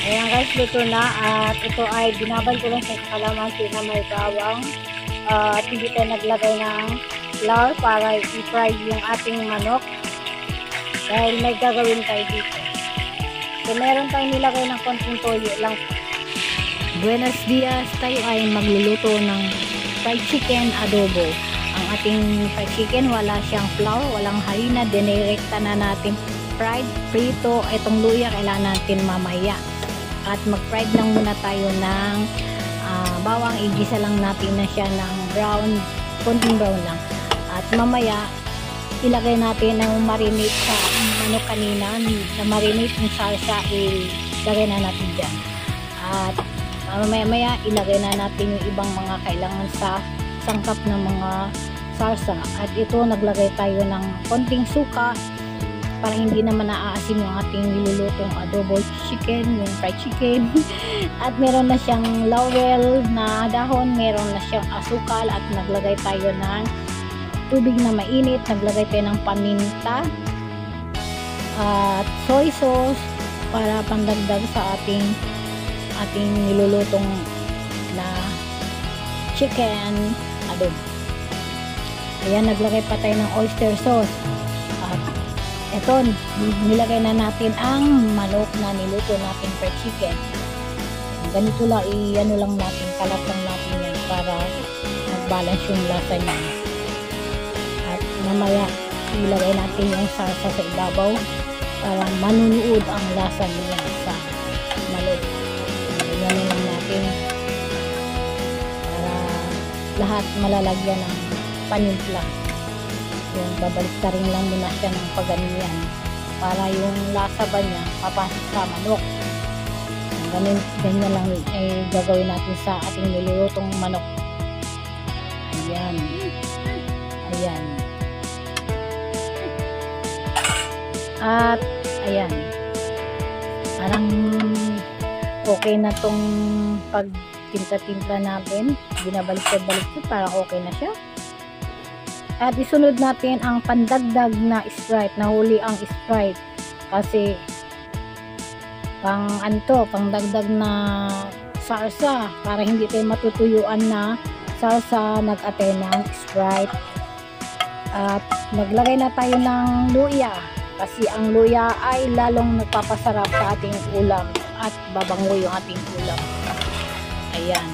Ayan guys, luto na at ito ay binabal ko lang sa kalamansi na may bawang at hindi tayo naglagay ng flour para i-fry yung ating manok dahil may gagawin tayo dito. So meron tayong nilagay ng konting toyo lang. Buenos dias, tayo ay magluluto ng fried chicken adobo. Ang ating fried chicken wala siyang flour, walang harina, dinirekta na natin fried, prito. Itong luya kailangan natin mamaya. At mag-fried lang muna tayo ng bawang, igisa lang natin na siya ng brown, konting brown lang. At mamaya, ilagay natin ng marinate sa manok kanina, na marinate ng salsa, ilagay na natin dyan. At mamaya, ilagay na natin yung ibang mga kailangan sa sangkap ng mga salsa. At ito, naglagay tayo ng konting suka, para hindi naman naaasim yung ating nilulutong adobo chicken, yung fried chicken. At meron na siyang laurel na dahon, meron na siyang asukal, at naglagay tayo ng tubig na mainit, naglagay tayo ng paminta at soy sauce para pandagdag sa ating nilulutong na chicken adobo. Ayan, naglagay pa tayo ng oyster sauce. At eto, nilagay na natin ang manok na niluto natin fried chicken. Ganito lang, i-ano lang natin, kalat lang natin yan para mag-balance yung lasa niya. At mamaya, ilagay natin yung salsa sa ibabaw para manunuod ang lasa niya sa manok. Ganyan lang natin para lahat malalagyan ng panimpla. Yung babalik ka rin lang muna siya ng paganiyan para yung lasa ba niya papasok sa manok. Ganyan lang gagawin natin sa ating nilulutong manok. Ayan. Ayan. At ayan, parang okay na tong pagtimpla-timpla natin. Binabalik-balik parang okay na siya. At isunod natin ang pandagdag na Sprite. Nahuli ang Sprite kasi pangdagdag na salsa para hindi tayo matutuyuan na salsa, nag-atay ng Sprite. At naglagay na tayo ng luya kasi ang luya ay lalong nagpapasarap sa ating ulam at babango yung ating ulam. Ayan.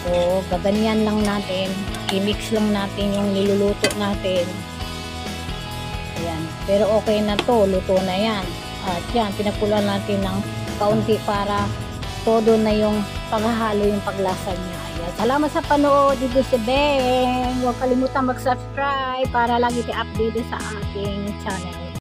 So, gaganyan lang natin. I-mix lang natin yung niluluto natin. Ayan. Pero okay na to. Luto na yan. At yan, pinakulan natin ng kaunti para todo na yung paghahalo yung paglasa niya. Ayan. Salamat sa panood. Dito si Beng. Huwag kalimutan mag-subscribe para lagi tayo updated sa ating channel.